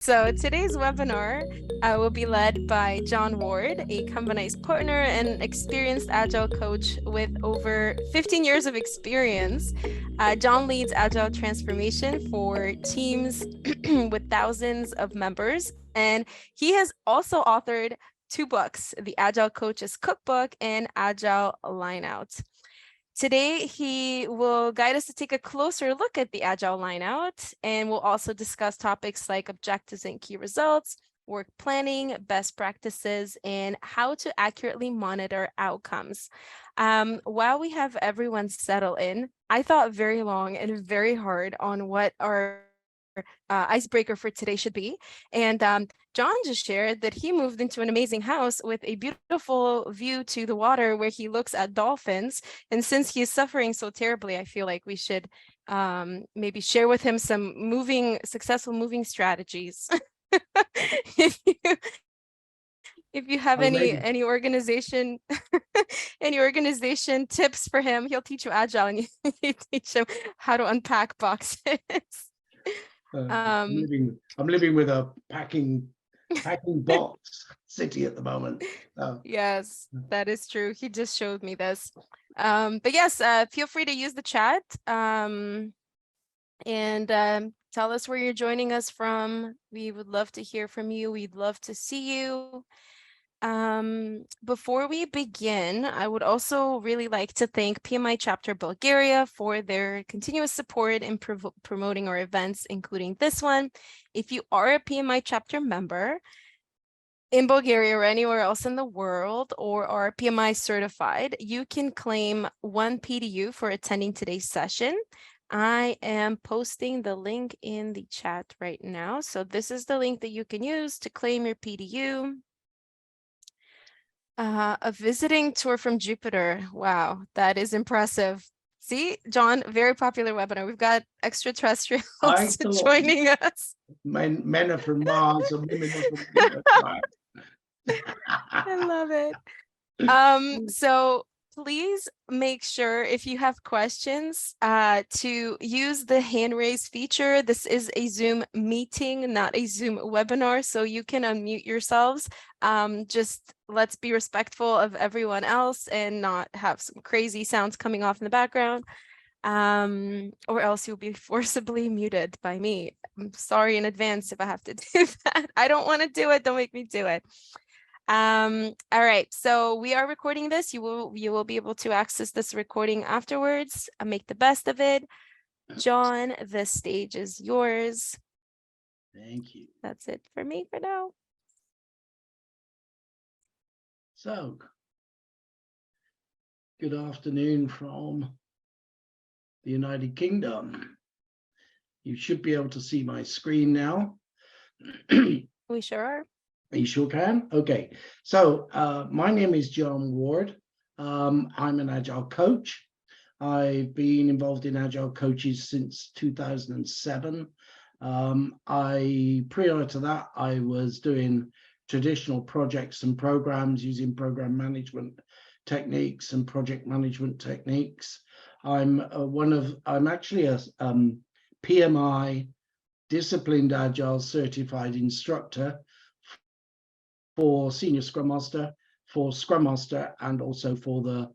So today's webinar will be led by Jon Ward, a Company's partner and experienced Agile coach with over 15 years of experience. Jon leads Agile Transformation for teams with thousands of members, and he has also authored 2 books, The Agile Coach's Cookbook and Agile Lineout. Today, he will guide us to take a closer look at the Agile Lineout, and we'll also discuss topics like objectives and key results, work planning, best practices, and how to accurately monitor outcomes. While we have everyone settle in, I thought very long and very hard on what our icebreaker for today should be. And Jon just shared that he moved into an amazing house with a beautiful view to the water where he looks at dolphins. And since he is suffering so terribly, I feel like we should maybe share with him some successful moving strategies. If you have any organization any organization tips for him, he'll teach you Agile and you teach him how to unpack boxes. I'm living with a packing box city at the moment. Yes, that is true. He just showed me this. But yes, feel free to use the chat and tell us where you're joining us from. We would love to hear from you. We'd love to see you. Before we begin, I would also really like to thank PMI Chapter Bulgaria for their continuous support in promoting our events, including this one. If you are a PMI Chapter member in Bulgaria or anywhere else in the world, or are PMI certified, you can claim 1 PDU for attending today's session. I am posting the link in the chat right now. So this is the link that you can use to claim your PDU. A visiting tour from Jupiter. Wow, that is impressive. See, Jon, very popular webinar. We've got extraterrestrials joining us. Men are from Mars and women are from Mars. I love it. So please make sure if you have questions to use the hand raise feature. This is a Zoom meeting, not a Zoom webinar, so you can unmute yourselves. Just let's be respectful of everyone else and not have some crazy sounds coming off in the background, or else you'll be forcibly muted by me. I'm sorry in advance if I have to do that. I don't want to do it. Don't make me do it. All right, so we are recording this. You will be able to access this recording afterwards and make the best of it. Jon, the stage is yours. Thank you. That's it for me for now. So, good afternoon from the United Kingdom. You should be able to see my screen now. We sure are. You sure can? Okay. So my name is Jon Ward. I'm an Agile coach. I've been involved in Agile coaches since 2007. Prior to that, I was doing traditional projects and programs using program management techniques and project management techniques. I'm actually a PMI disciplined Agile certified instructor for Senior Scrum Master, for Scrum Master, and also for the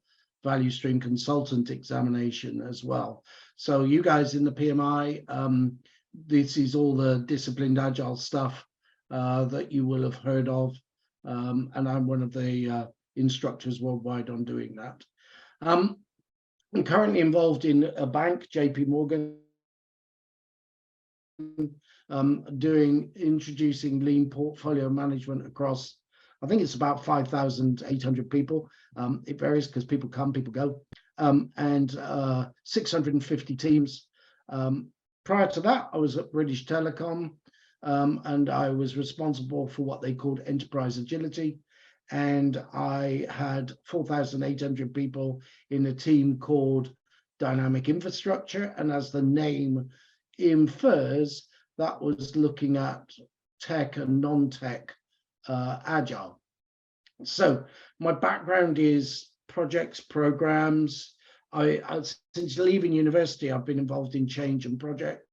Value Stream Consultant examination as well. So you guys in the PMI, this is all the disciplined Agile stuff that you will have heard of, and I'm one of the instructors worldwide on doing that. I'm currently involved in a bank, JP Morgan, introducing lean portfolio management across, I think it's about 5,800 people. It varies because people come, people go, and 650 teams. Prior to that, I was at British Telecom, and I was responsible for what they called enterprise agility. And I had 4,800 people in a team called Dynamic Infrastructure. And as the name infers, that was looking at tech and non-tech Agile. So my background is projects, programs. Since leaving university, I've been involved in change and projects.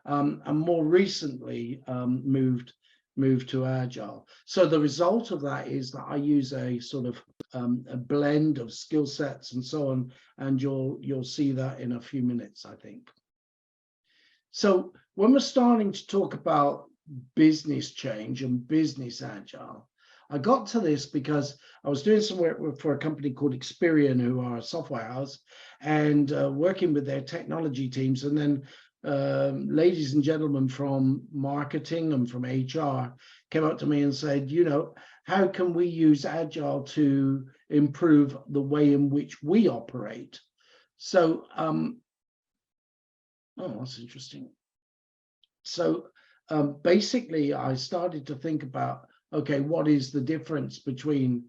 and more recently moved to Agile. So the result of that is that I use a sort of a blend of skill sets and so on, and you'll see that in a few minutes, I think. So when we're starting to talk about business change and business agile, I got to this because I was doing some work for a company called Experian, who are a software house, and working with their technology teams. And then ladies and gentlemen from marketing and from HR came up to me and said, you know, how can we use Agile to improve the way in which we operate? So, oh, that's interesting. So basically, I started to think about, okay, what is the difference between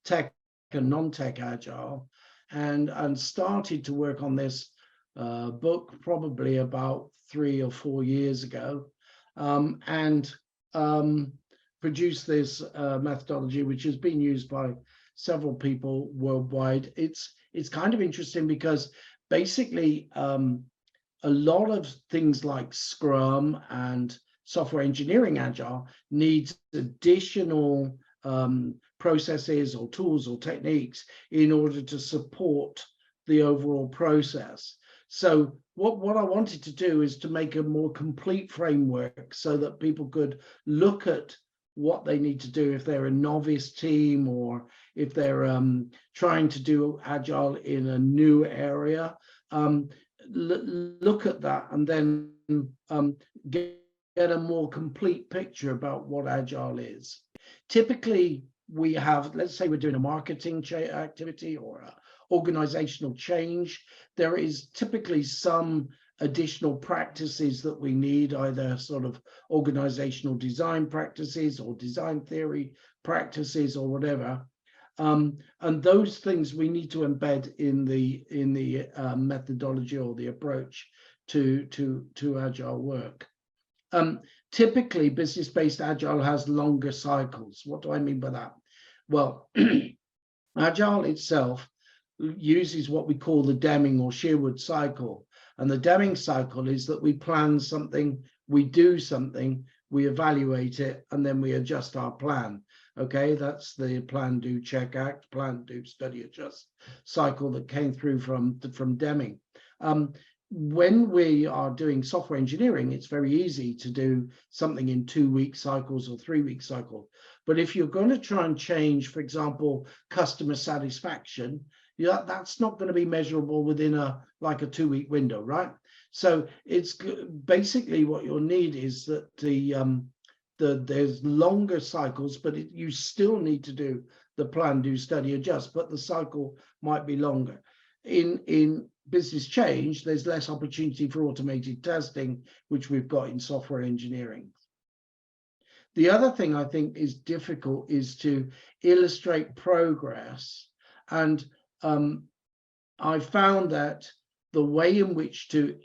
tech and non-tech Agile, and started to work on this book probably about 3 or 4 years ago, and produced this methodology, which has been used by several people worldwide. It's kind of interesting because basically a lot of things like Scrum and software engineering Agile needs additional processes or tools or techniques in order to support the overall process. So what I wanted to do is to make a more complete framework so that people could look at what they need to do if they're a novice team, or if they're trying to do Agile in a new area. Look at that and then get a more complete picture about what Agile is. Typically, we have, let's say we're doing a marketing activity or a organizational change. There is typically some additional practices that we need, either sort of organizational design practices or design theory practices or whatever. And those things we need to embed in the methodology or the approach to Agile work. Typically, business-based Agile has longer cycles. What do I mean by that? Well, Agile itself uses what we call the Deming or Sherwood cycle. And the Deming cycle is that we plan something, we do something, we evaluate it, and then we adjust our plan. Okay, that's the plan, do, check, act, plan, do, study, adjust cycle that came through from Deming. When we are doing software engineering, it's very easy to do something in 2-week cycles or 3-week cycle. But if you're going to try and change, for example, customer satisfaction, that's not going to be measurable within like a 2-week window, right? So it's basically what you'll need is that there's longer cycles, but you still need to do the plan, do, study, adjust, but the cycle might be longer. In business change, there's less opportunity for automated testing, which we've got in software engineering. The other thing I think is difficult is to illustrate progress. And I found that the way in which to,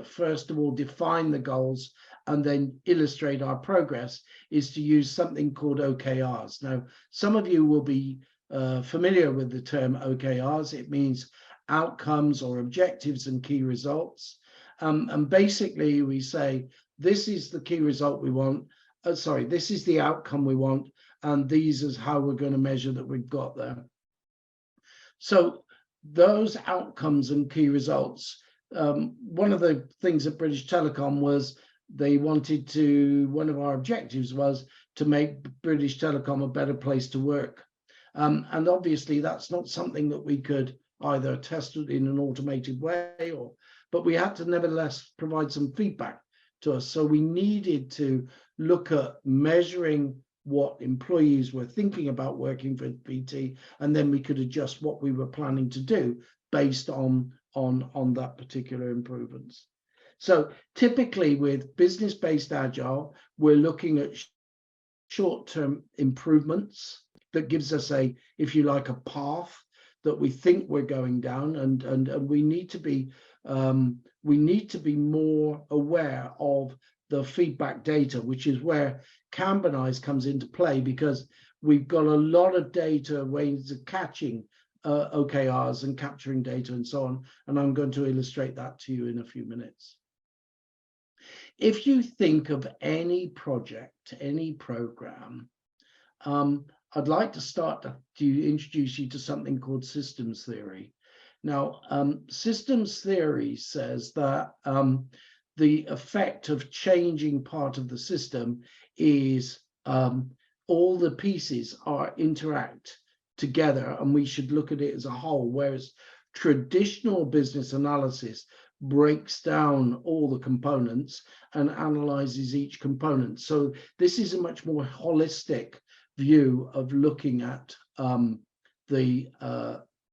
first of all, define the goals and then illustrate our progress is to use something called OKRs. Now, some of you will be familiar with the term OKRs. It means outcomes or objectives and key results. And basically we say, this is the key result we want. This is the outcome we want. And these is how we're going to measure that we've got there. So those outcomes and key results, one of the things at British Telecom was they wanted to, one of our objectives was to make British Telecom a better place to work. And obviously that's not something that we could either test it in an automated way, but we had to nevertheless provide some feedback to us. So we needed to look at measuring what employees were thinking about working for PT, and then we could adjust what we were planning to do based on that particular improvements. So typically with business-based Agile, we're looking at short-term improvements that gives us a, if you like, a path that we think we're going down, and we need to be more aware of the feedback data, which is where Kanban comes into play, because we've got a lot of data ways of catching OKRs and capturing data and so on. And I'm going to illustrate that to you in a few minutes. If you think of any project, any program, I'd like to start to introduce you to something called systems theory. Now, systems theory says that the effect of changing part of the system is all the pieces interact together, and we should look at it as a whole, whereas traditional business analysis breaks down all the components and analyzes each component. So this is a much more holistic view of looking at the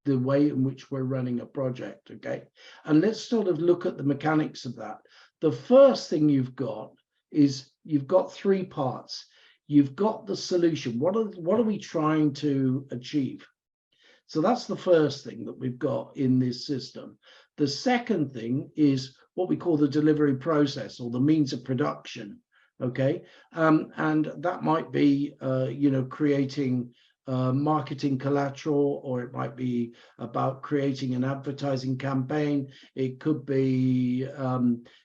way in which we're running a project. Okay, and let's sort of look at the mechanics of that. The first thing you've got is you've got three parts. You've got the solution. What are we trying to achieve? So that's the first thing that we've got in this system. The second thing is what we call the delivery process, or the means of production. Okay, and that might be creating marketing collateral, or it might be about creating an advertising campaign. It could be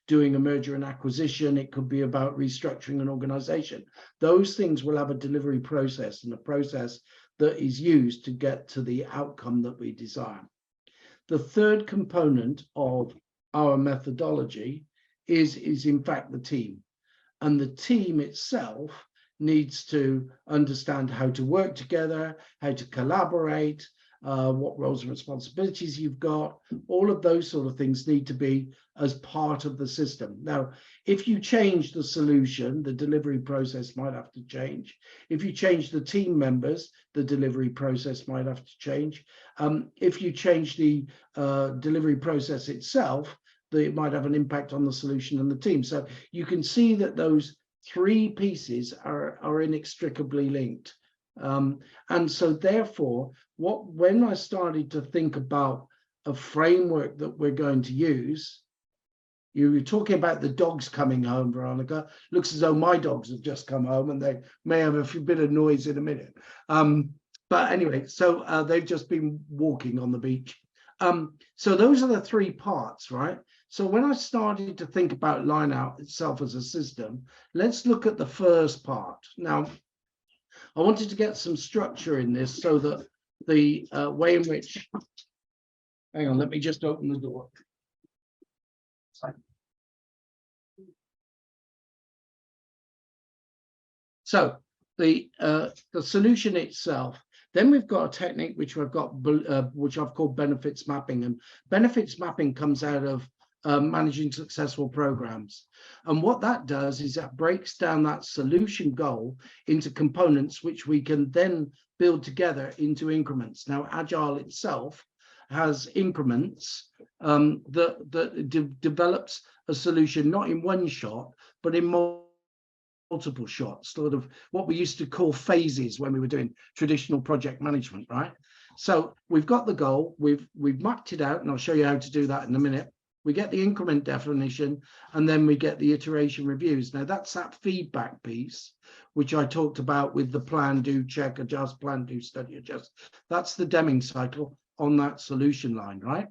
doing a merger and acquisition. It could be about restructuring an organization. Those things will have a delivery process, and a process that is used to get to the outcome that we desire. The third component of our methodology is in fact the team. And the team itself needs to understand how to work together, how to collaborate, what roles and responsibilities you've got. All of those sort of things need to be as part of the system. Now, if you change the solution, the delivery process might have to change. If you change the team members, the delivery process might have to change. If you change the delivery process itself, it might have an impact on the solution and the team. So you can see that those three pieces are inextricably linked. And so therefore, when I started to think about a framework that we're going to use, you were talking about the dogs coming home, Veronica. Looks as though my dogs have just come home, and they may have a bit of noise in a minute. But anyway, so they've just been walking on the beach. So those are the three parts, right? So when I started to think about Lineout itself as a system, let's look at the first part. Now, I wanted to get some structure in this so that the way in which, hang on, let me just open the door. So the solution itself. Then we've got a technique which I've called benefits mapping, and benefits mapping comes out of managing successful programs. And what that does is that breaks down that solution goal into components which we can then build together into increments. Now, Agile itself has increments that develops a solution not in one shot, but in multiple shots, sort of what we used to call phases when we were doing traditional project management, right? So we've got the goal, we've mapped it out, and I'll show you how to do that in a minute. We get the increment definition, and then we get the iteration reviews. Now that's that feedback piece, which I talked about with the plan, do, check, adjust, plan, do, study, adjust. That's the Deming cycle on that solution line, right?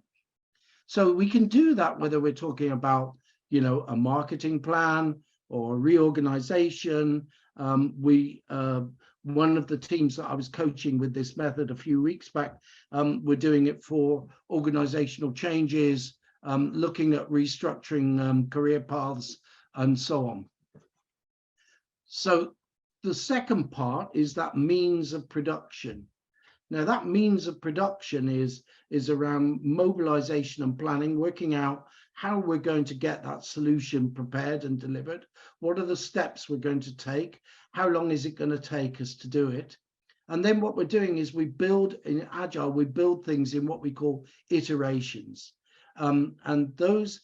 So we can do that whether we're talking about, a marketing plan or reorganization. One of the teams that I was coaching with this method a few weeks back, we're doing it for organizational changes, looking at restructuring career paths and so on. So the second part is that means of production. Now that means of production is around mobilization and planning, working out how we're going to get that solution prepared and delivered. What are the steps we're going to take? How long is it going to take us to do it? And then what we're doing is we build in Agile, we build things in what we call iterations. And those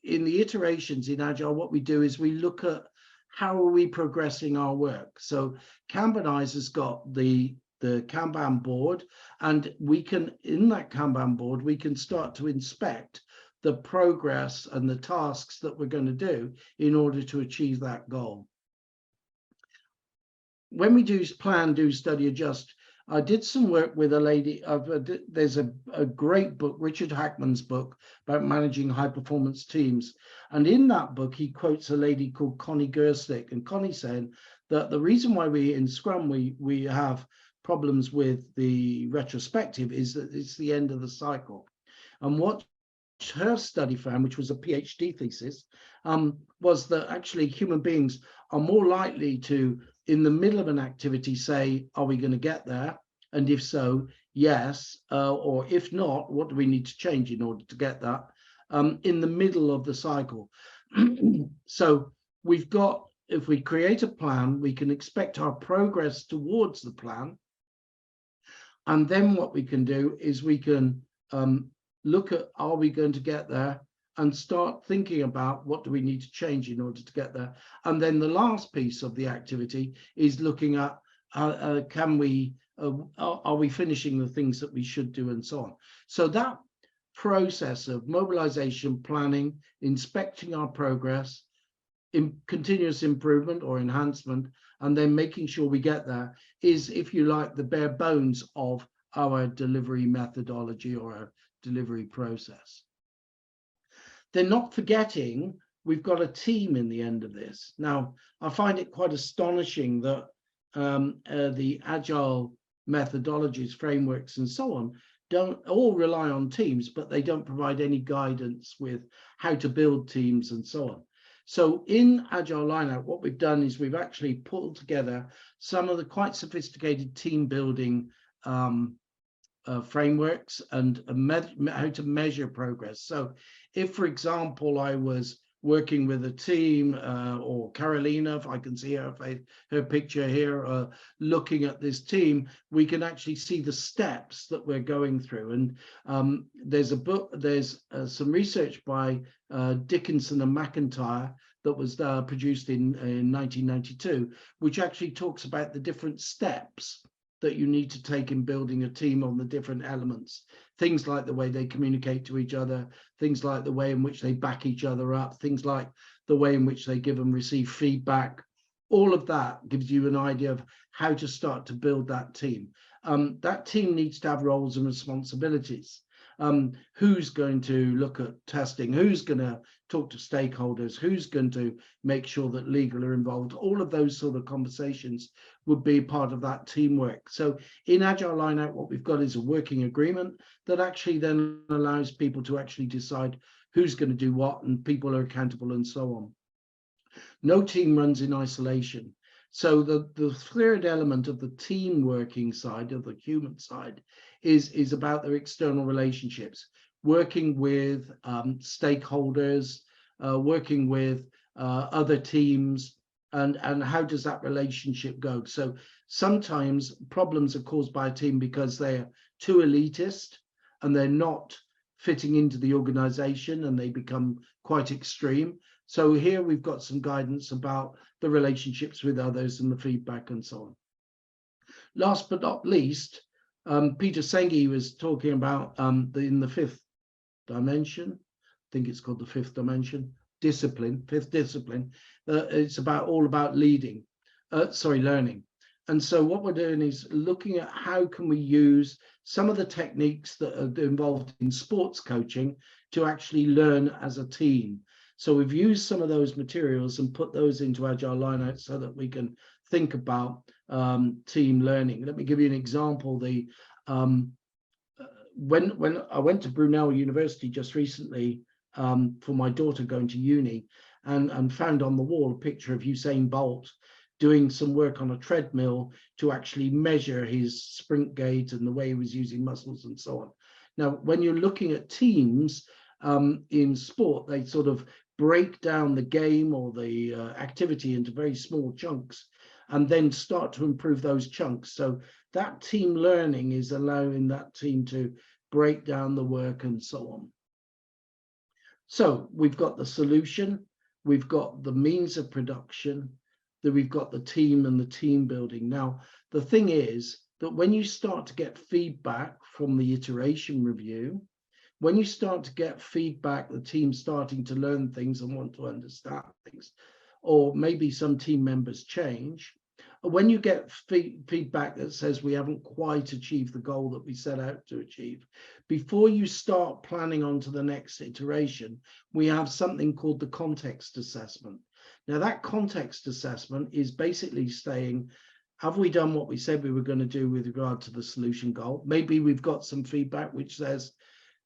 in the iterations in Agile, what we do is we look at how are we progressing our work. So Kanbanize has got the Kanban board, and we can, in that Kanban board, we can start to inspect the progress and the tasks that we're going to do in order to achieve that goal. When we do plan, do, study, adjust, I did some work with a lady. There's a great book, Richard Hackman's book, about managing high performance teams. And in that book, he quotes a lady called Connie Gerstick. And Connie saying that the reason why we in Scrum we have problems with the retrospective is that it's the end of the cycle. And what her study found, which was a PhD thesis, was that actually human beings are more likely to, in the middle of an activity, say, are we going to get there? And if so, yes. Or if not, what do we need to change in order to get that? In the middle of the cycle. So we've got, if we create a plan, we can expect our progress towards the plan. And then what we can do is we can look at, are we going to get there, and start thinking about what do we need to change in order to get there. And then the last piece of the activity is looking at can we, are we finishing the things that we should do, and so on. So that process of mobilization, planning, inspecting our progress, continuous improvement or enhancement, and then making sure we get there is, if you like, the bare bones of our delivery methodology or our delivery process. They're not forgetting we've got a team in the end of this. Now, I find it quite astonishing that the Agile methodologies, frameworks, and so on don't all rely on teams, but they don't provide any guidance with how to build teams and so on. So in Agile Lineout, what we've done is we've actually pulled together some of the quite sophisticated team building frameworks and how to measure progress. So if, for example, I was working with a team, or Carolina, if I can see her picture here, looking at this team, we can actually see the steps that we're going through. And there's a book, there's some research by Dickinson and McIntyre that was produced in 1992, which actually talks about the different steps that you need to take in building a team on the different elements. Things like the way they communicate to each other, things like the way in which they back each other up, things like the way in which they give and receive feedback. All of that gives you an idea of how to start to build that team. That team needs to have roles and responsibilities. Who's going to look at testing? Who's going to talk to stakeholders? Who's going to make sure that legal are involved? All of those sort of conversations would be part of that teamwork. So in Agile Lineout, what we've got is a working agreement that actually then allows people to actually decide who's going to do what, and people are accountable and so on. No team runs in isolation. So the third element of the team working side, of the human side, is about their external relationships, working with stakeholders, working with other teams, and how does that relationship go? So sometimes problems are caused by a team because they're too elitist and they're not fitting into the organization, and they become quite extreme. So here we've got some guidance about the relationships with others and the feedback and so on. Last but not least, Peter Senge was talking about in the fifth dimension, I think it's called the fifth dimension, discipline, fifth discipline. It's all about learning. And so what we're doing is looking at how can we use some of the techniques that are involved in sports coaching to actually learn as a team. So we've used some of those materials and put those into Agile Lineout so that we can think about team learning. Let me give you an example. When I went to Brunel University just recently for my daughter going to uni, and found on the wall a picture of Usain Bolt doing some work on a treadmill to actually measure his sprint gait and the way he was using muscles and so on. Now, when you're looking at teams in sport, they sort of break down the game or the activity into very small chunks and then start to improve those chunks. So that team learning is allowing that team to break down the work and so on. So we've got the solution, we've got the means of production, that we've got the team and the team building. Now, the thing is that when you start to get feedback from the iteration review, when you start to get feedback, the team starting to learn things and want to understand things, or maybe some team members change, when you get feedback that says we haven't quite achieved the goal that we set out to achieve, before you start planning on to the next iteration, we have something called the context assessment. Now, that context assessment is basically saying, have we done what we said we were going to do with regard to the solution goal? Maybe we've got some feedback which says,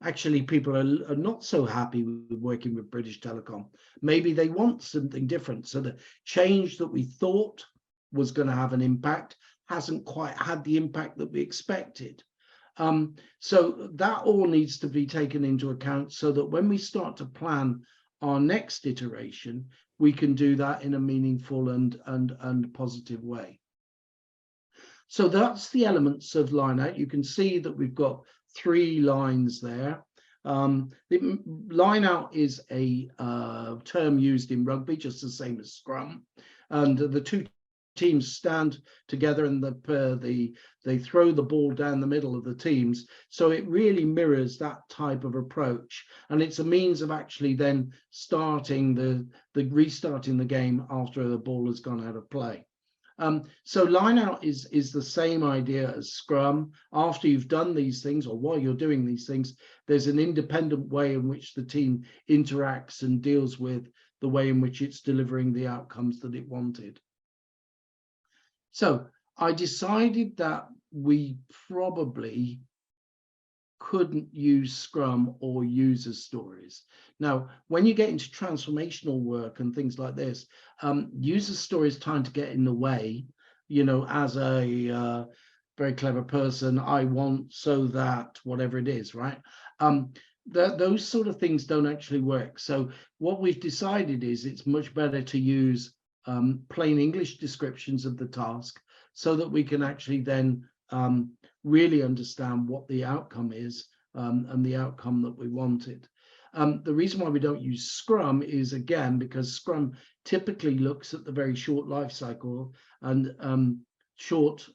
actually, people are not so happy with working with British Telecom. Maybe they want something different. So the change that we thought was going to have an impact hasn't quite had the impact that we expected. So that all needs to be taken into account so that when we start to plan our next iteration, we can do that in a meaningful and positive way. So that's the elements of Lineout. You can see that we've got 3 lines there. Lineout is a term used in rugby, just the same as Scrum. And the 2 teams stand together and they throw the ball down the middle of the teams. So it really mirrors that type of approach. And it's a means of actually then restarting the game after the ball has gone out of play. So Lineout is the same idea as Scrum. After you've done these things, or while you're doing these things, there's an independent way in which the team interacts and deals with the way in which it's delivering the outcomes that it wanted. So I decided that we probably couldn't use Scrum or user stories. Now, when you get into transformational work and things like this, user stories tend to get in the way. You know, as a very clever person, I want so that whatever it is, right? Those sort of things don't actually work. So what we've decided is it's much better to use plain English descriptions of the task so that we can actually then really understand what the outcome is and the outcome that we wanted. The reason why we don't use Scrum is, again, because Scrum typically looks at the very short life cycle and short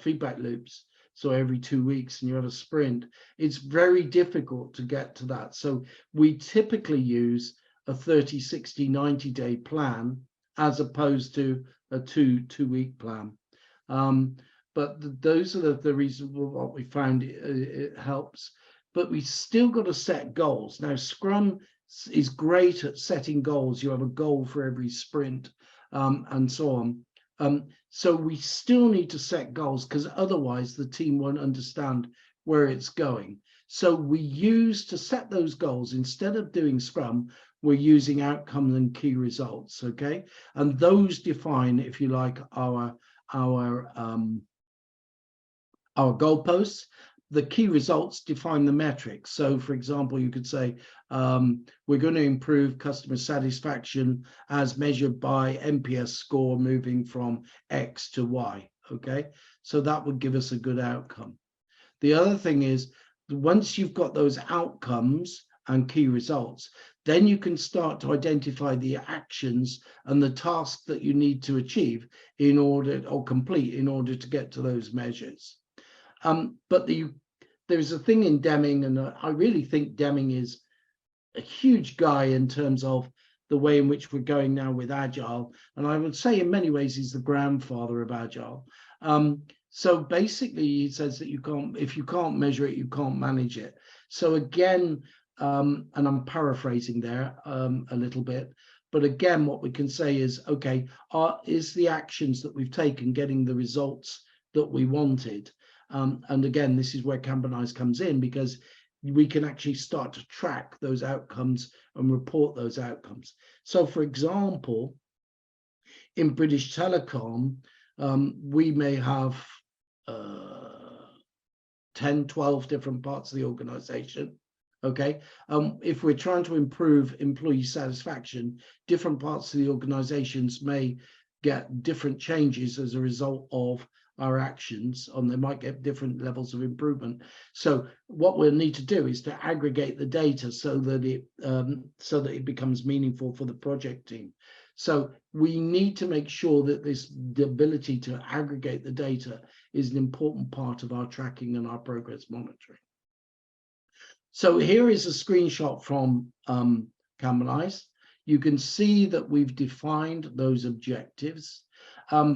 feedback loops. So every 2 weeks and you have a sprint, it's very difficult to get to that. So we typically use a 30, 60, 90-day plan as opposed to a two-week plan. But those are the reasons what we found it helps. But we still got to set goals. Now, Scrum is great at setting goals. You have a goal for every sprint and so on. So we still need to set goals because otherwise the team won't understand where it's going. So we use to set those goals, instead of doing Scrum, we're using outcomes and key results, okay? And those define, if you like, our goalposts. The key results define the metrics. So, for example, you could say, we're going to improve customer satisfaction as measured by NPS score moving from X to Y, okay? So that would give us a good outcome. The other thing is, once you've got those outcomes and key results, then you can start to identify the actions and the tasks that you need to achieve in order, or complete in order to get to those measures. But there's a thing in Deming, and I really think Deming is a huge guy in terms of the way in which we're going now with Agile. And I would say in many ways he's the grandfather of Agile. So basically he says that if you can't measure it, you can't manage it. So again, and I'm paraphrasing there a little bit, but again, what we can say is, okay, is the actions that we've taken getting the results that we wanted? And again, this is where Kanban comes in, because we can actually start to track those outcomes and report those outcomes. So, for example, in British Telecom, we may have 10, 12 different parts of the organization. Okay, if we're trying to improve employee satisfaction, different parts of the organizations may get different changes as a result of our actions, and they might get different levels of improvement. So what we'll need to do is to aggregate the data so that it becomes meaningful for the project team. So we need to make sure that the ability to aggregate the data is an important part of our tracking and our progress monitoring. So here is a screenshot from Kanban. You can see that we've defined those objectives.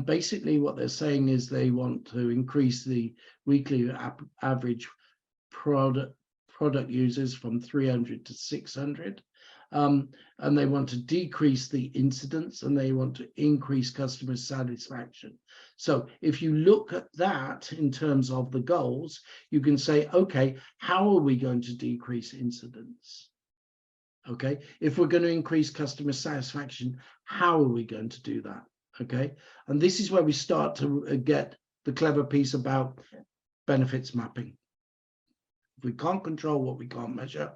Basically, what they're saying is they want to increase the weekly average product users from 300 to 600. And they want to decrease the incidents, and they want to increase customer satisfaction. So if you look at that in terms of the goals, you can say, okay, how are we going to decrease incidents? Okay, if we're going to increase customer satisfaction, how are we going to do that? Okay, and this is where we start to get the clever piece about benefits mapping. If we can't control what we can't measure,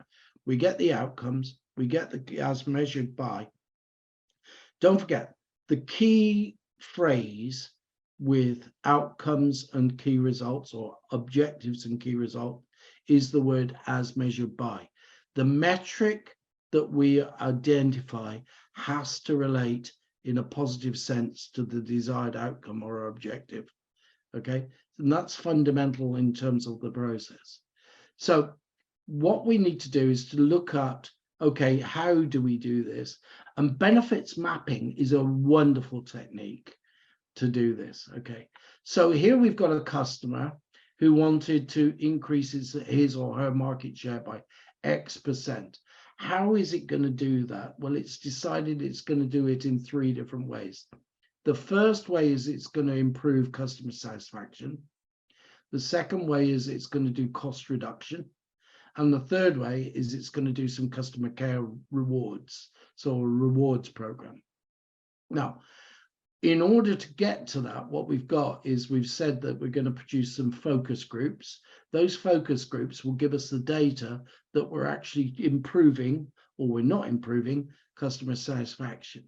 we get the outcomes, we get the as measured by. Don't forget, the key phrase with outcomes and key results, or objectives and key result, is the word as measured by. The metric that we identify has to relate in a positive sense to the desired outcome or objective. Okay, and that's fundamental in terms of the process. So what we need to do is to look at, okay, how do we do this? And benefits mapping is a wonderful technique to do this. Okay, so here we've got a customer who wanted to increase his or her market share by X%. How is it going to do that? Well, it's decided it's going to do it in 3 different ways. The first way is it's going to improve customer satisfaction. The second way is it's going to do cost reduction. And the third way is it's going to do some customer care rewards, so a rewards program. Now, in order to get to that, what we've got is we've said that we're going to produce some focus groups. Those focus groups will give us the data that we're actually improving, or we're not improving, customer satisfaction.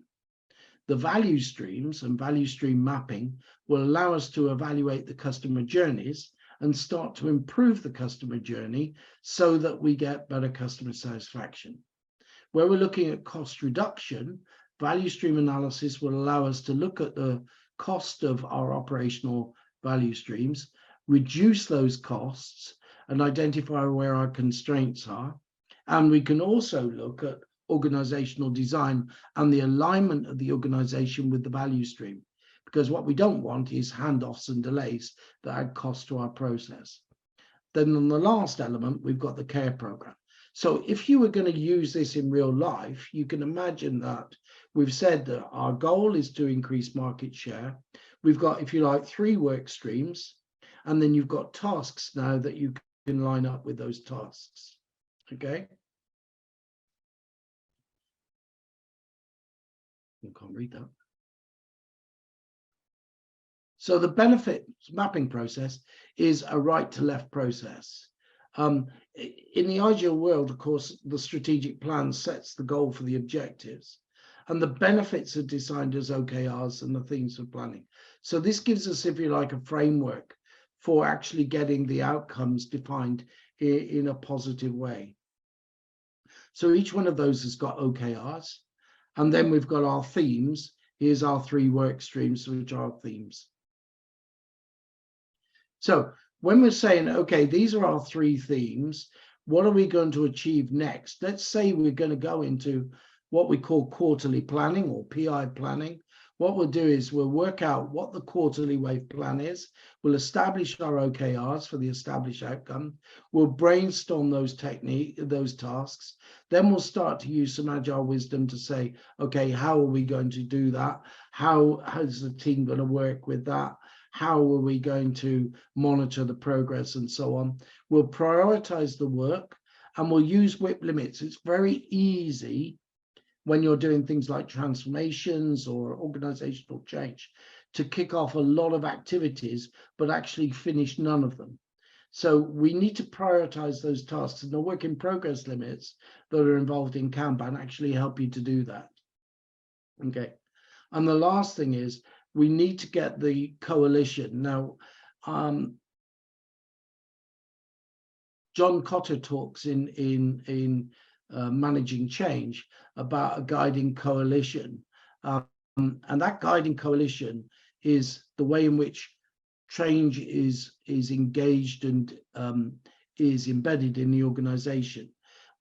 The value streams and value stream mapping will allow us to evaluate the customer journeys and start to improve the customer journey so that we get better customer satisfaction. Where we're looking at cost reduction, value stream analysis will allow us to look at the cost of our operational value streams, reduce those costs, and identify where our constraints are. And we can also look at organizational design and the alignment of the organization with the value stream, because what we don't want is handoffs and delays that add cost to our process. Then on the last element, we've got the care program. So if you were going to use this in real life, you can imagine that we've said that our goal is to increase market share. We've got, if you like, 3 work streams, and then you've got tasks now that you can line up with those tasks. Okay. I can't read that. So the benefits mapping process is a right to left process. In the Agile world, of course, the strategic plan sets the goal for the objectives, and the benefits are designed as OKRs and the themes for planning. So this gives us, if you like, a framework for actually getting the outcomes defined in a positive way. So each one of those has got OKRs, and then we've got our themes. Here's our 3 work streams, which are themes. So when we're saying, okay, these are our 3 themes, what are we going to achieve next? Let's say we're going to go into what we call quarterly planning or PI planning. What we'll do is we'll work out what the quarterly wave plan is. We'll establish our OKRs for the established outcome. We'll brainstorm those tasks. Then we'll start to use some agile wisdom to say, okay, how are we going to do that? How's the team going to work with that? How are we going to monitor the progress and so on? We'll prioritize the work, and we'll use WIP limits. It's very easy when you're doing things like transformations or organizational change to kick off a lot of activities, but actually finish none of them. So we need to prioritize those tasks, and the work in progress limits that are involved in Kanban actually help you to do that. Okay. And the last thing is we need to get the coalition. Now, John Cotter talks in Managing Change about a guiding coalition, and that guiding coalition is the way in which change is engaged and is embedded in the organization.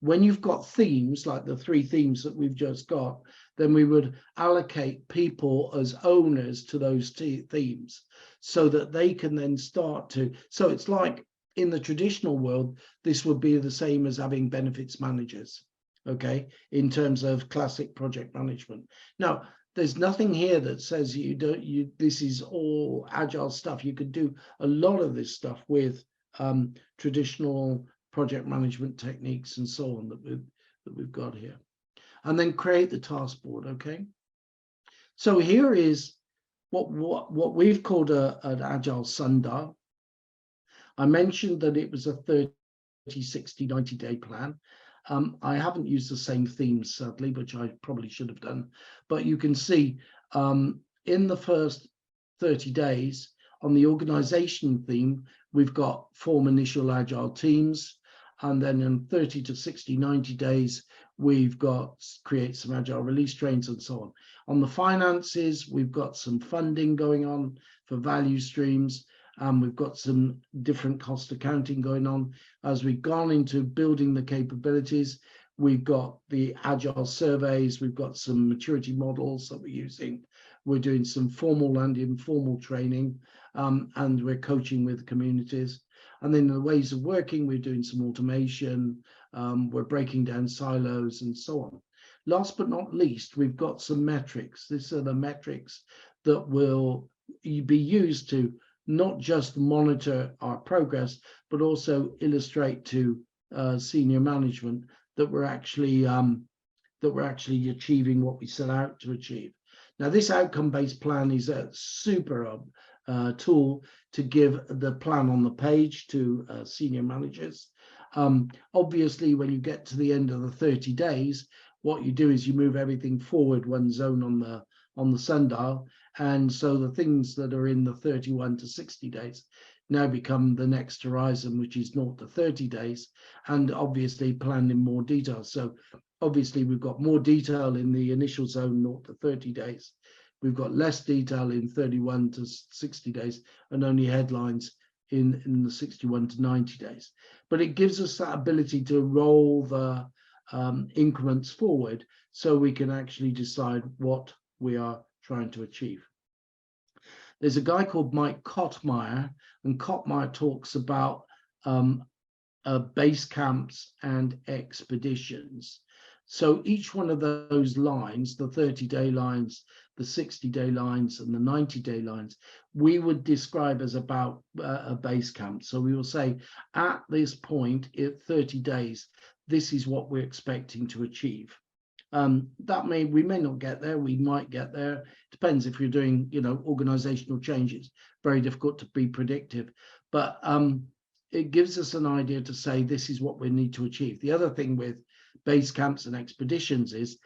When you've got themes, like the 3 themes that we've just got, then we would allocate people as owners to those themes so that they can then start to, so it's like in the traditional world, this would be the same as having benefits managers, okay, in terms of classic project management. Now, there's nothing here that says this is all agile stuff. You could do a lot of this stuff with traditional project management techniques and so on that we've got here. And then create the task board, okay? So here is what we've called an agile sundial. I mentioned that it was a 30, 60, 90-day plan. I haven't used the same themes, sadly, which I probably should have done. But you can see in the first 30 days on the organization theme, we've got form initial agile teams. And then in 30 to 60, 90 days, we've got create some agile release trains and so on. On the finances, we've got some funding going on for value streams. We've got some different cost accounting going on. As we've gone into building the capabilities, we've got the agile surveys, we've got some maturity models that we're using. We're doing some formal and informal training, and we're coaching with communities. And then the ways of working, we're doing some automation, we're breaking down silos and so on. Last but not least, we've got some metrics. These are the metrics that will be used to not just monitor our progress, but also illustrate to senior management that we're actually achieving what we set out to achieve. Now, this outcome-based plan is a super tool to give the plan on the page to senior managers. Obviously, when you get to the end of the 30 days, what you do is you move everything forward one zone on the sundial. And so the things that are in the 31 to 60 days now become the next horizon, which is 0 to 30 days, and obviously planned in more detail. So obviously we've got more detail in the initial zone, 0 to 30 days. We've got less detail in 31 to 60 days and only headlines in the 61 to 90 days. But it gives us that ability to roll the increments forward so we can actually decide what we are trying to achieve. There's a guy called Mike Kottmeyer, and Kottmeyer talks about base camps and expeditions. So each one of those lines, the 30-day lines, the 60-day lines, and the 90-day lines, we would describe as about a base camp. So we will say, at this point, at 30 days, this is what we're expecting to achieve. We may not get there, we might get there. Depends if you're doing, organizational changes. Very difficult to be predictive, but it gives us an idea to say this is what we need to achieve. The other thing with base camps and expeditions is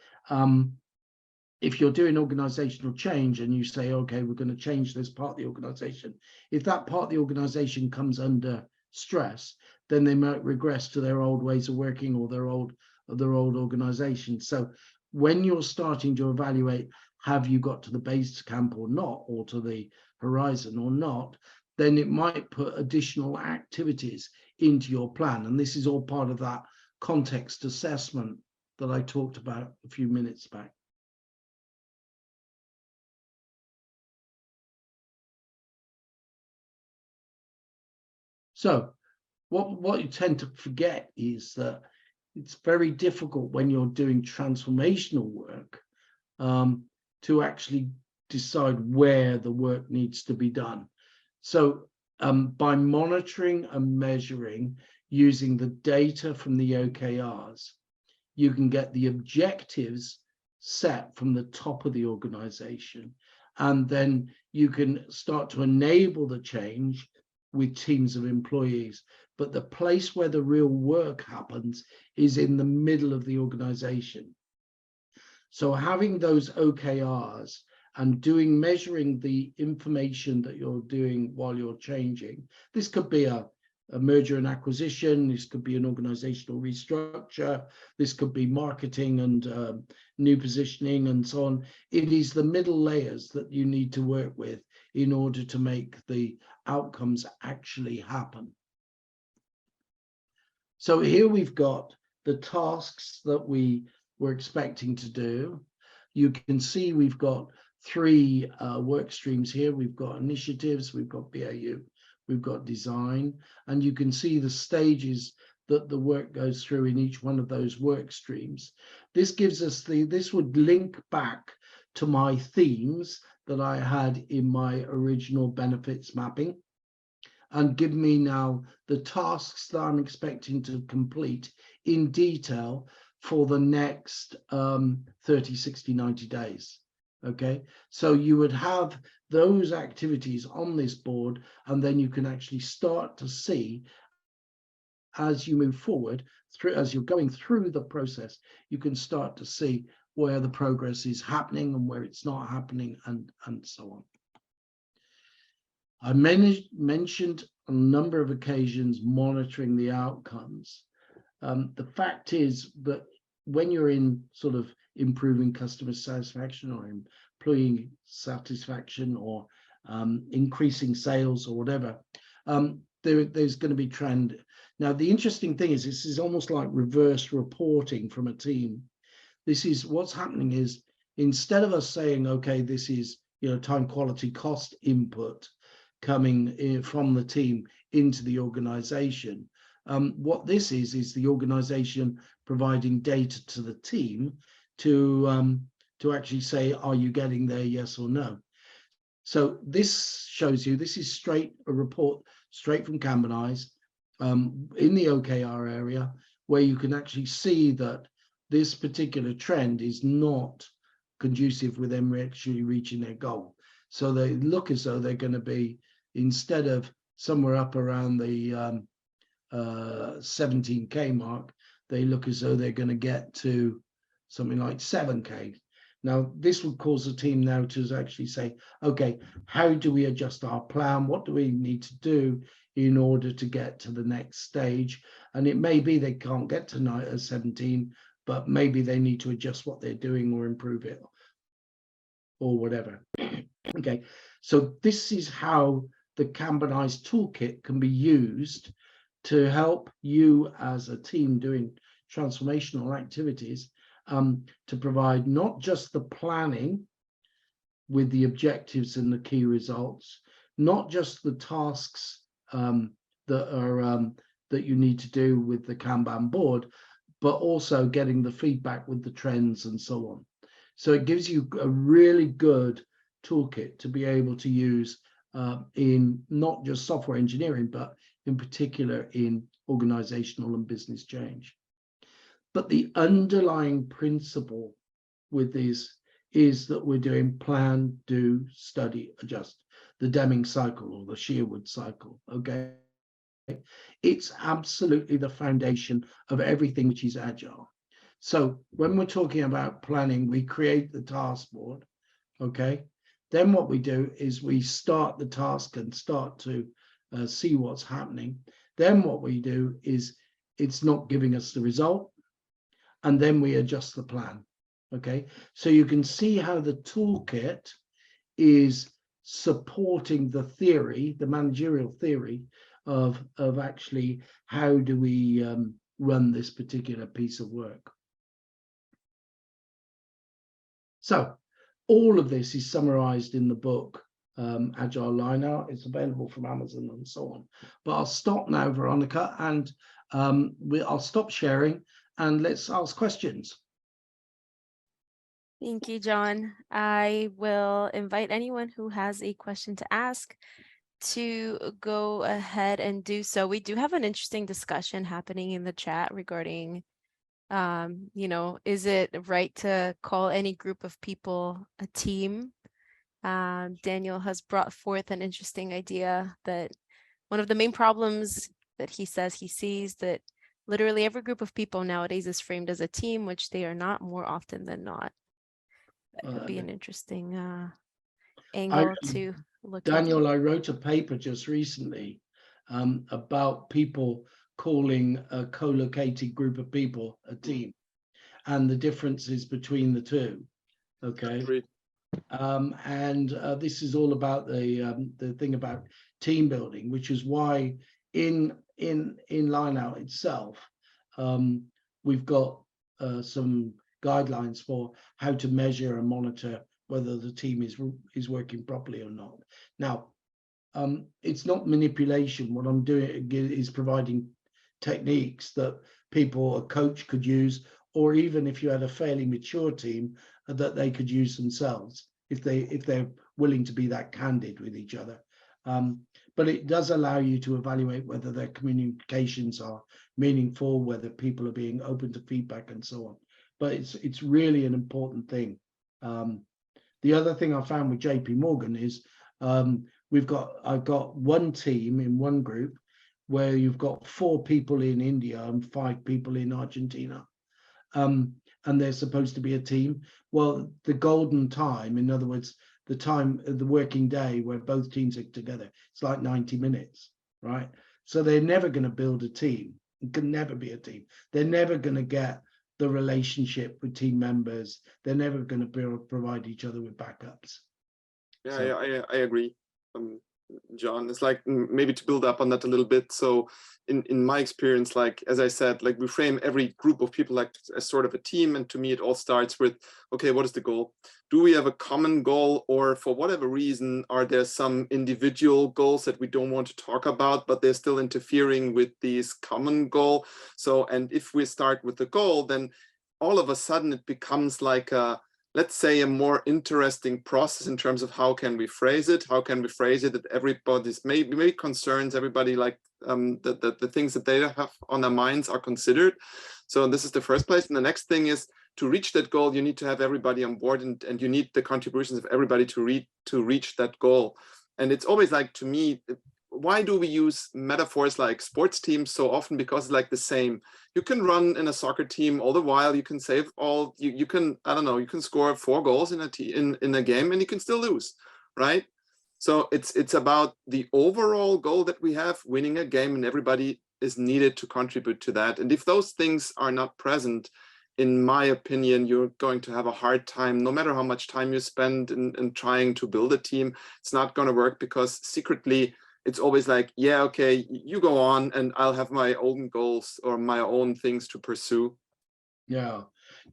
if you're doing organizational change and you say, okay, we're going to change this part of the organization, if that part of the organization comes under stress, then they might regress to their old ways of working or their old organization. So when you're starting to evaluate, have you got to the base camp or not, or to the horizon or not, then it might put additional activities into your plan. And this is all part of that context assessment that I talked about a few minutes back. So what you tend to forget is that it's very difficult when you're doing transformational work to actually decide where the work needs to be done. So by monitoring and measuring using the data from the OKRs, you can get the objectives set from the top of the organization, and then you can start to enable the change with teams of employees. But the place where the real work happens is in the middle of the organization. So having those OKRs and measuring the information that you're doing while you're changing, this could be a merger and acquisition, this could be an organizational restructure, this could be marketing and new positioning and so on. It is the middle layers that you need to work with in order to make the outcomes actually happen. So here we've got the tasks that we were expecting to do. You can see we've got 3 work streams here. We've got initiatives, we've got BAU, we've got design, and you can see the stages that the work goes through in each one of those work streams. This gives us this would link back to my themes that I had in my original benefits mapping, and give me now the tasks that I'm expecting to complete in detail for the next 30, 60, 90 days. Okay, so you would have those activities on this board, and then you can actually start to see as you move forward through, as you're going through the process, you can start to see where the progress is happening and where it's not happening, and so on. I mentioned on a number of occasions monitoring the outcomes. The fact is that when you're in sort of improving customer satisfaction or employee satisfaction or increasing sales or whatever, there's going to be trend. Now, the interesting thing is this is almost like reverse reporting from a team. This is what's happening is, instead of us saying, okay, this is, you know, time, quality, cost input coming in from the team into the organization, what this is the organization providing data to the team to actually say, are you getting there, yes or no? So this shows you, this is a report straight from Kanban in the OKR area, where you can actually see that this particular trend is not conducive with them actually reaching their goal. So they look as though they're going to be, instead of somewhere up around the 17K mark, they look as though they're going to get to something like 7K. Now, this would cause the team now to actually say, okay, how do we adjust our plan? What do we need to do in order to get to the next stage? And it may be they can't get to 17, but maybe they need to adjust what they're doing or improve it or whatever. Okay, so this is how the Kanbanized toolkit can be used to help you as a team doing transformational activities, to provide not just the planning with the objectives and the key results, not just the tasks that you need to do with the Kanban board, but also getting the feedback with the trends and so on. So it gives you a really good toolkit to be able to use in not just software engineering, but in particular in organizational and business change. But the underlying principle with these is that we're doing plan, do, study, adjust, the Deming cycle or the Sherwood cycle, okay? It's absolutely the foundation of everything which is agile. So when we're talking about planning, we create the task board, okay? Then what we do is we start the task and start to see what's happening. Then what we do is it's not giving us the result, and then we adjust the plan, okay? So you can see how the toolkit is supporting the theory, the managerial theory of actually how do we run this particular piece of work. So all of this is summarized in the book, Agile Lineout. It's available from Amazon and so on. But I'll stop now, Veronica, and I'll stop sharing and let's ask questions. Thank you, Jon. I will invite anyone who has a question to ask to go ahead and do so. We do have an interesting discussion happening in the chat regarding, you know, is it right to call any group of people a team? Daniel has brought forth an interesting idea that one of the main problems that he says he sees that literally every group of people nowadays is framed as a team, which they are not more often than not. That could be an interesting angle to look Daniel, into. I wrote a paper just recently about people calling a co-located group of people a team and the differences between the two. Okay. This is all about the thing about team building, which is why in Lineout itself, we've got some guidelines for how to measure and monitor whether the team is working properly or not. Now, it's not manipulation. What I'm doing is providing techniques that people, a coach could use, or even if you had a fairly mature team, that they could use themselves if they're willing to be that candid with each other. But it does allow you to evaluate whether their communications are meaningful, whether people are being open to feedback and so on. But it's really an important thing. The other thing I found with JP Morgan is I've got one team in one group where you've got 4 people in India and 5 people in Argentina. And they're supposed to be a team. Well, the golden time, in other words, the time of the working day where both teams are together, it's like 90 minutes, right? So they're never going to build a team. It can never be a team. They're never going to get the relationship with team members. They're never going to provide each other with backups. Yeah, so. I agree. John, it's like maybe to build up on that a little bit. So in my experience, like, as I said, like we frame every group of people like as sort of a team. And to me, it all starts with, okay, what is the goal? Do we have a common goal, or for whatever reason, are there some individual goals that we don't want to talk about, but they're still interfering with this common goal? So, and if we start with the goal, then all of a sudden it becomes like a, let's say, a more interesting process in terms of how can we phrase it? How can we phrase it that everybody's maybe concerns, everybody like the things that they have on their minds are considered. So this is the first place. And the next thing is, to reach that goal, you need to have everybody on board, and you need the contributions of everybody to reach that goal. And it's always like, to me, why do we use metaphors like sports teams so often? Because it's like the same. You can run in a soccer team all the while. You can save all. You can, I don't know. You can score 4 goals in a game, and you can still lose, right? So it's about the overall goal that we have, winning a game, and everybody is needed to contribute to that. And if those things are not present, in my opinion, you're going to have a hard time, no matter how much time you spend in trying to build a team. It's not going to work, because secretly, it's always like, yeah, okay, you go on and I'll have my own goals or my own things to pursue. Yeah.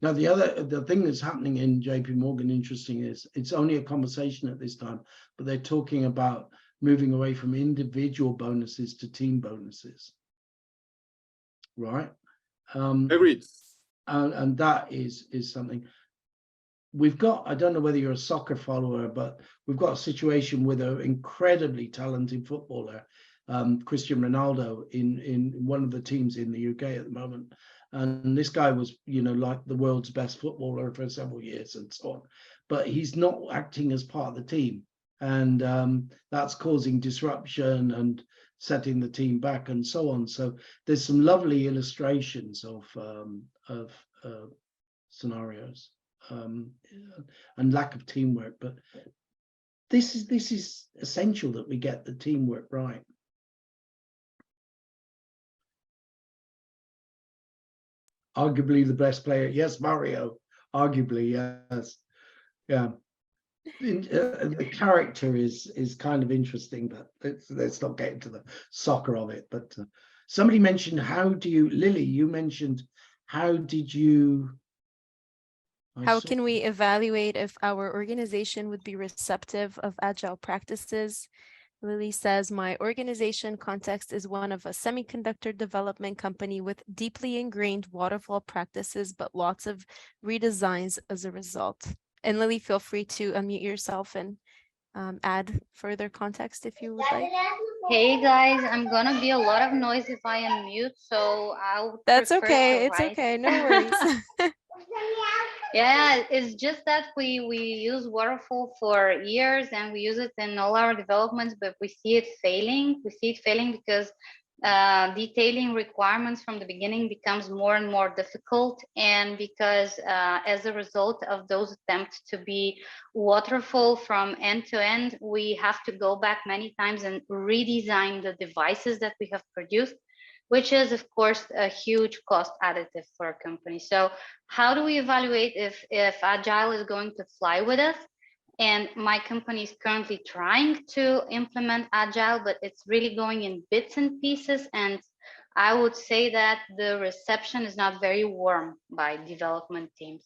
Now, the thing that's happening in JP Morgan, interesting, is it's only a conversation at this time, but they're talking about moving away from individual bonuses to team bonuses. Right? Agreed. And that is something. We've got, I don't know whether you're a soccer follower, but we've got a situation with an incredibly talented footballer, Cristiano Ronaldo, in one of the teams in the UK at the moment. And this guy was, like the world's best footballer for several years and so on. But he's not acting as part of the team. And that's causing disruption and setting the team back and so on. So there's some lovely illustrations of scenarios. And lack of teamwork, but this is essential that we get the teamwork right. Arguably the best player, yes, Mario. Arguably, yes, yeah. The character is kind of interesting, but let's not get into the soccer of it. But somebody mentioned, Lily? You mentioned, how did you? How can we evaluate if our organization would be receptive of agile practices? Lily says, my organization context is one of a semiconductor development company with deeply ingrained waterfall practices, but lots of redesigns as a result. And Lily, feel free to unmute yourself and add further context if you would like. Hey guys, I'm gonna be a lot of noise if I unmute, so I'll. That's okay. It's okay. No worries. Yeah, it's just that we use waterfall for years and we use it in all our developments, but we see it failing. We see it failing because detailing requirements from the beginning becomes more and more difficult, and because as a result of those attempts to be waterfall from end to end, we have to go back many times and redesign the devices that we have produced, which is of course a huge cost additive for a company. So how do we evaluate if Agile is going to fly with us? And my company is currently trying to implement Agile, but it's really going in bits and pieces. And I would say that the reception is not very warm by development teams.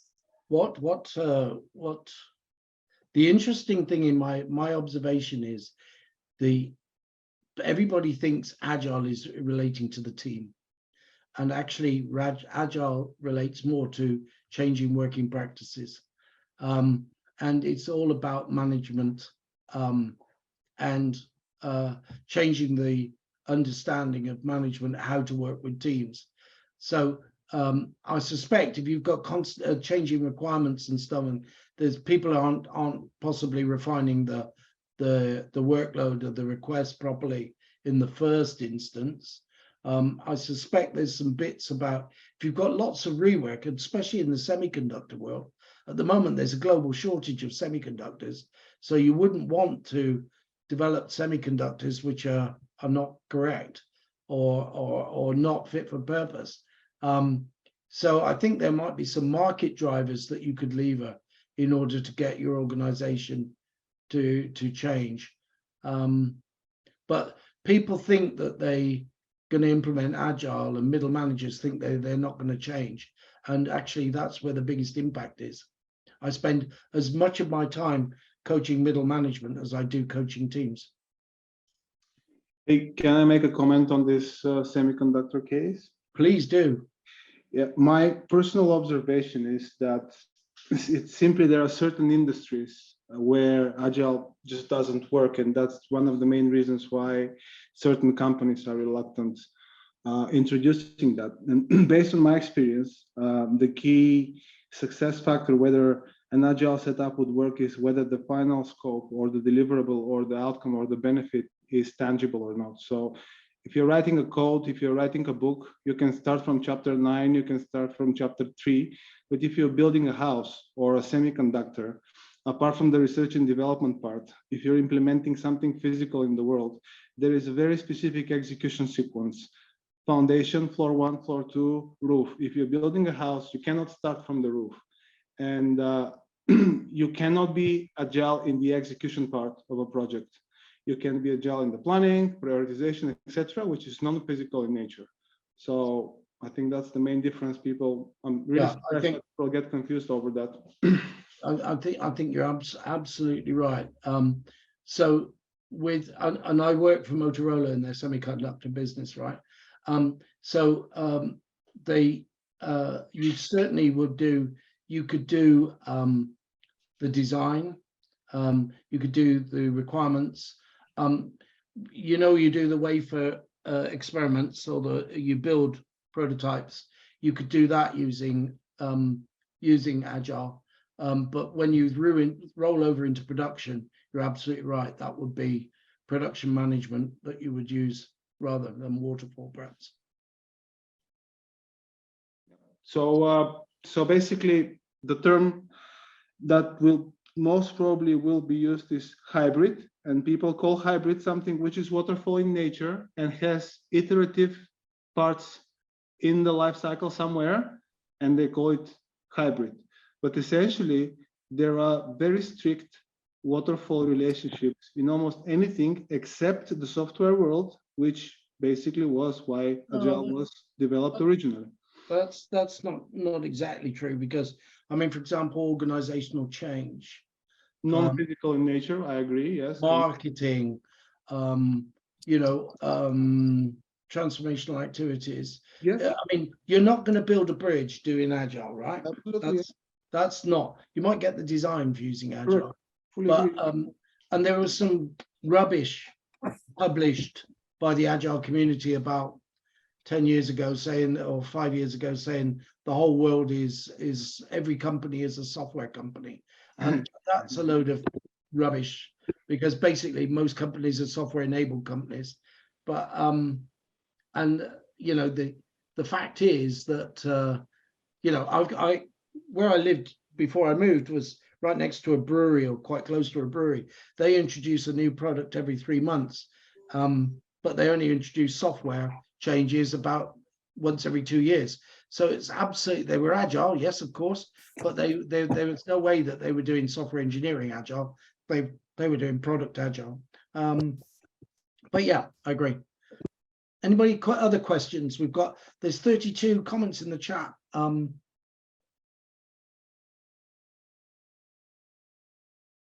The interesting thing in my observation is everybody thinks Agile is relating to the team, and actually Agile relates more to changing working practices, and it's all about management and changing the understanding of management, how to work with teams. So I suspect if you've got constant changing requirements and stuff, and there's people aren't possibly refining the workload of the request properly in the first instance. I suspect there's some bits about if you've got lots of rework, especially in the semiconductor world. At the moment, there's a global shortage of semiconductors, so you wouldn't want to develop semiconductors which are not correct or not fit for purpose. So I think there might be some market drivers that you could lever in order to get your organization to change. But people think that they're going to implement Agile, and middle managers think they're not going to change. And actually, that's where the biggest impact is. I spend as much of my time coaching middle management as I do coaching teams. Hey, can I make a comment on this semiconductor case? Please do. Yeah, my personal observation is that it's simply there are certain industries where Agile just doesn't work, and that's one of the main reasons why certain companies are reluctant introducing that. And based on my experience, the key success factor whether an Agile setup would work is whether the final scope or the deliverable or the outcome or the benefit is tangible or not. So if you're writing a code, if you're writing a book, you can start from chapter 9, you can start from chapter 3. But if you're building a house or a semiconductor, apart from the research and development part, if you're implementing something physical in the world, there is a very specific execution sequence. Foundation, floor 1, floor 2, roof. If you're building a house, you cannot start from the roof. And you cannot be Agile in the execution part of a project. You can be Agile in the planning, prioritization, etc., which is non-physical in nature. So I think that's the main difference. I'm really surprised that people get confused over that. I think you're absolutely right. So and I work for Motorola in their semiconductor business, right? You certainly would do. You could do the design. You could do the requirements. You do the wafer experiments, or you build prototypes. You could do that using Agile. But when you roll over into production, you're absolutely right. That would be production management that you would use rather than waterfall, perhaps. So basically, the term that will most probably will be used is hybrid, and people call hybrid something which is waterfall in nature and has iterative parts in the life cycle somewhere, and they call it hybrid. But essentially, there are very strict waterfall relationships in almost anything except the software world, which basically was why Agile was developed originally. That's not exactly true, because I mean, for example, organizational change, non-physical in nature. I agree. Yes. Marketing, transformational activities. Yes. I mean, you're not going to build a bridge doing Agile, right? Absolutely. That's not. You might get the design for using Agile, Fully but agree. And there was some rubbish published by the Agile community about 10 years ago saying, or 5 years ago saying, the whole world is every company is a software company. And that's a load of rubbish, because basically most companies are software enabled companies. But the fact is that where I lived before I moved was right next to a brewery, or quite close to a brewery. They introduce a new product every 3 months, but they only introduce software changes about once every 2 years. So it's absolutely, they were Agile, yes, of course, but there was no way that they were doing software engineering Agile. They were doing product Agile. But yeah, I agree. Anybody got other questions? There's 32 comments in the chat.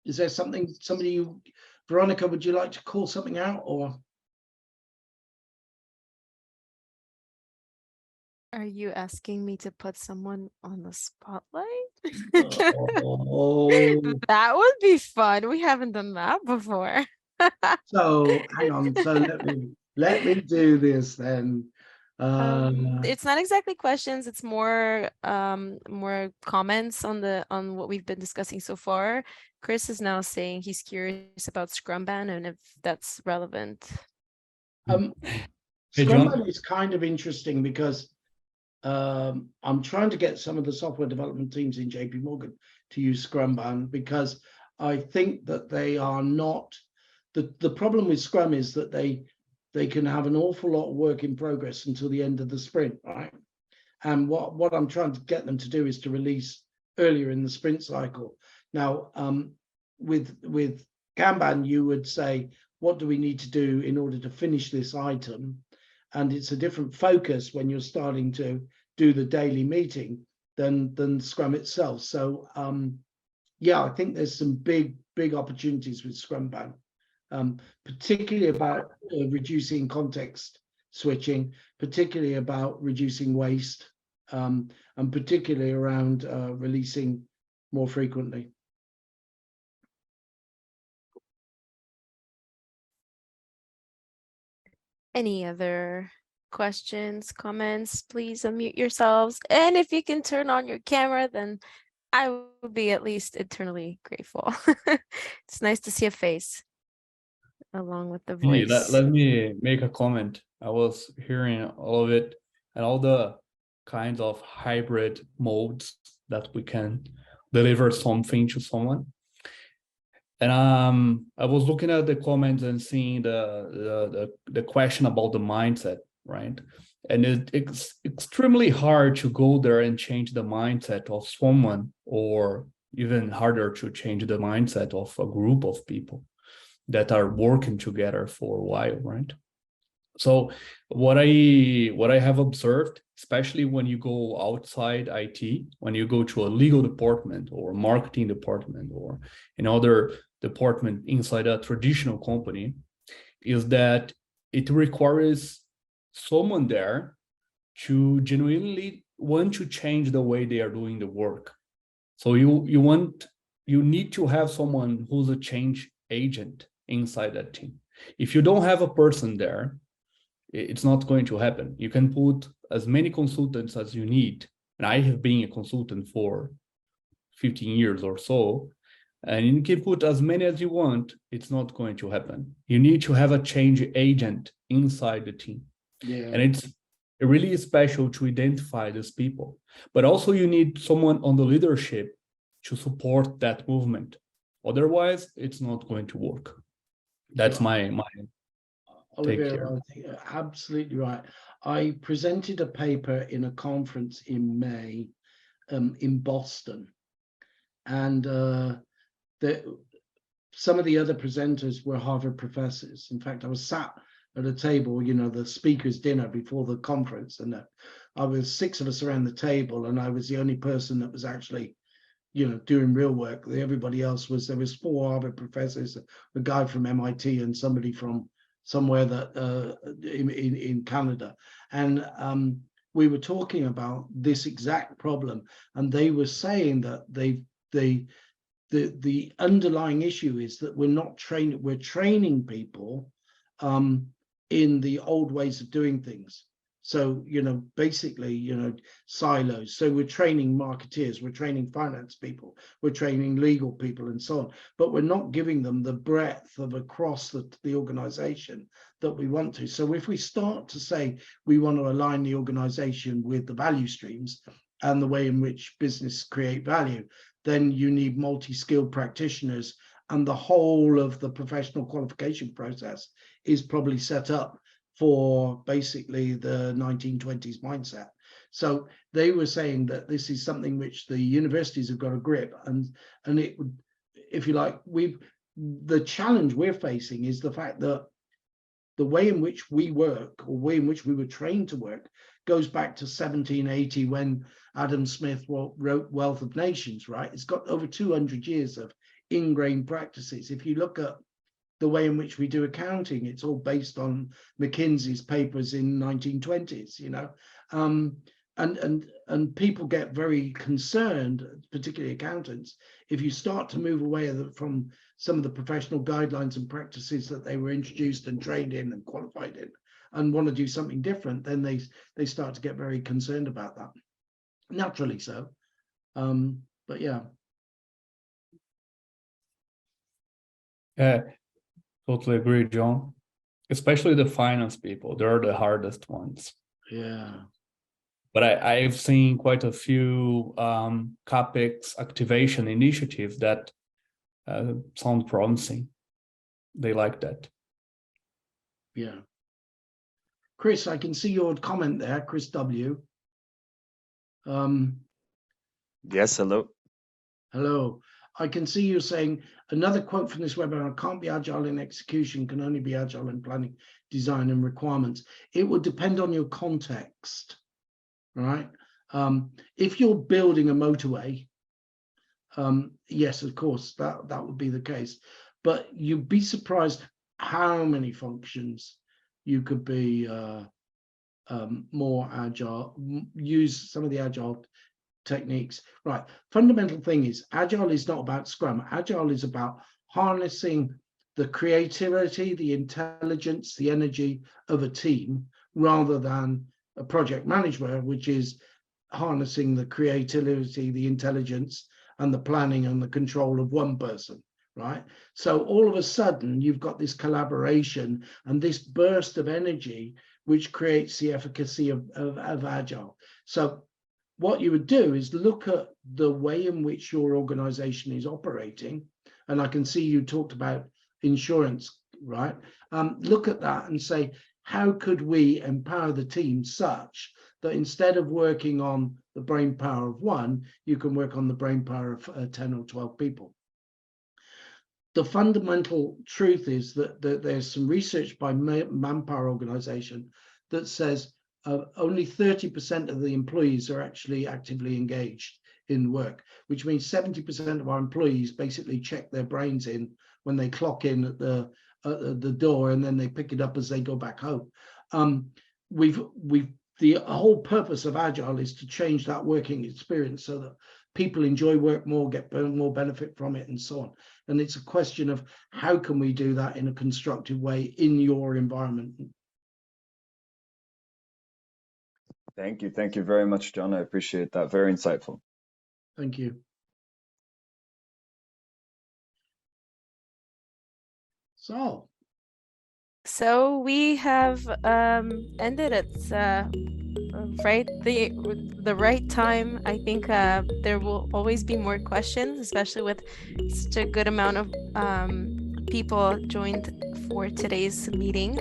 Is there somebody Veronica, would you like to call something out, or? Are you asking me to put someone on the spotlight? Oh. That would be fun. We haven't done that before. So hang on. So let me do this then. It's not exactly questions. It's more more comments on what we've been discussing so far. Chris is now saying he's curious about Scrum Ban and if that's relevant. Scrum Ban is kind of interesting because I'm trying to get some of the software development teams in JP Morgan to use Scrum Ban, because I think that they are not, the problem with Scrum is that they can have an awful lot of work in progress until the end of the sprint, right? And what I'm trying to get them to do is to release earlier in the sprint cycle. Now, with Kanban, you would say, what do we need to do in order to finish this item? And it's a different focus when you're starting to do the daily meeting than Scrum itself. So yeah, I think there's some big opportunities with Scrum Ban, particularly about reducing context switching, particularly about reducing waste, and particularly around releasing more frequently. Any other questions, comments? Please unmute yourselves. And if you can turn on your camera, then I would be at least eternally grateful. It's nice to see a face along with the voice. Let me make a comment. I was hearing all of it and all the kinds of hybrid modes that we can deliver something to someone. And I was looking at the comments and seeing the question about the mindset, right? And it's extremely hard to go there and change the mindset of someone, or even harder to change the mindset of a group of people that are working together for a while, right? So what I have observed, especially when you go outside IT, when you go to a legal department or marketing department or another department inside a traditional company, is that it requires someone there to genuinely want to change the way they are doing the work. So you need to have someone who's a change agent inside that team. If you don't have a person there, it's not going to happen. You can put as many consultants as you need. And I have been a consultant for 15 years or so, and you can put as many as you want, it's not going to happen. You need to have a change agent inside the team. Yeah. And it's really special to identify these people. But also you need someone on the leadership to support that movement. Otherwise, it's not going to work. That's my take Olivier, here. I think you're absolutely right. I presented a paper in a conference in May in Boston. And some of the other presenters were Harvard professors. In fact, I was sat at a table, you know, the speaker's dinner before the conference, and I was 6 of us around the table, and I was the only person that was actually, you know, doing real work. Everybody else there was 4 Harvard professors, a guy from MIT and somebody from somewhere that in Canada, and we were talking about this exact problem, and they were saying that the underlying issue is that we're training people in the old ways of doing things. So, you know, basically, you know, silos. So we're training marketeers, we're training finance people, we're training legal people and so on, but we're not giving them the breadth of across the organization that we want to. So if we start to say we want to align the organization with the value streams and the way in which business create value, then you need multi-skilled practitioners, and the whole of the professional qualification process is probably set up for basically the 1920s mindset. So they were saying that this is something which the universities have got a grip, and it would, if you like, the challenge we're facing is the fact that the way in which we work, or way in which we were trained to work, goes back to 1780 when Adam Smith wrote Wealth of Nations, right? It's got over 200 years of ingrained practices. If you look at the way in which we do accounting, it's all based on McKinsey's papers in 1920s, you know. And people get very concerned, particularly accountants, if you start to move away from some of the professional guidelines and practices that they were introduced and trained in and qualified in, and want to do something different, then they start to get very concerned about that. Naturally so. But yeah. Yeah, totally agree, John. Especially the finance people, they're the hardest ones. Yeah. But I've seen quite a few CapEx activation initiatives that sound promising. They like that. Yeah. Chris, I can see your comment there, Chris W. Yes, hello. Hello. I can see you saying, another quote from this webinar, can't be agile in execution, can only be agile in planning, design, and requirements. It would depend on your context, right? If you're building a motorway, yes, of course, that would be the case. But you'd be surprised how many functions you could be more agile, use some of the agile techniques. Right. Fundamental thing is agile is not about Scrum. Agile is about harnessing the creativity, the intelligence, the energy of a team, rather than a project manager, which is harnessing the creativity, the intelligence, and the planning and the control of one person. Right. So all of a sudden you've got this collaboration and this burst of energy, which creates the efficacy of agile. So what you would do is look at the way in which your organization is operating. And I can see you talked about insurance, right? Look at that and say, how could we empower the team such that instead of working on the brain power of one, you can work on the brain power of 10 or 12 people. The fundamental truth is that there's some research by Manpower Organization that says only 30% of the employees are actually actively engaged in work, which means 70% of our employees basically check their brains in when they clock in at the door, and then they pick it up as they go back home. The whole purpose of Agile is to change that working experience so that people enjoy work more, get more benefit from it, and so on. And it's a question of how can we do that in a constructive way in your environment. Thank you. Thank you very much, John. I appreciate that. Very insightful. Thank you. So we have ended at the right time. I think there will always be more questions, especially with such a good amount of people joined for today's meeting.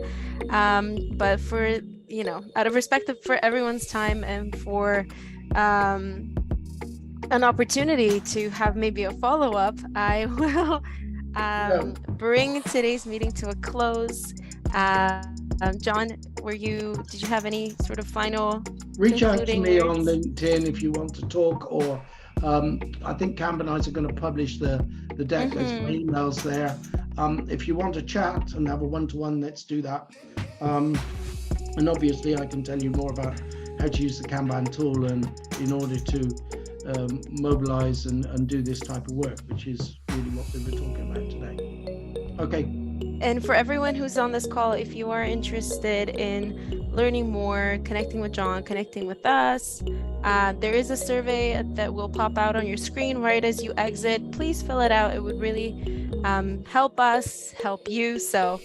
But for, you know, out of respect for everyone's time and for an opportunity to have maybe a follow-up, I will bring today's meeting to a close. John, did you have any sort of final reach out to me words? on LinkedIn if you want to talk, or I think Cam and I are going to publish the deck. There's my emails there. If you want to chat and have a one-to-one, let's do that. And obviously I can tell you more about how to use the Kanban tool and in order to mobilize and do this type of work, which is really what we were talking about today. Okay. And for everyone who's on this call, if you are interested in learning more, connecting with John, connecting with us, there is a survey that will pop out on your screen right as you exit. Please fill it out. It would really help us, help you. So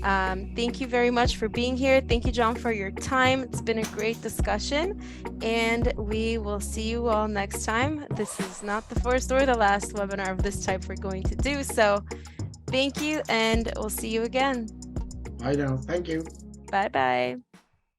thank you very much for being here. Thank you, John, for your time. It's been a great discussion, and we will see you all next time. This is not the first or the last webinar of this type we're going to do. So thank you, and we'll see you again. Bye now. Thank you. Bye-bye.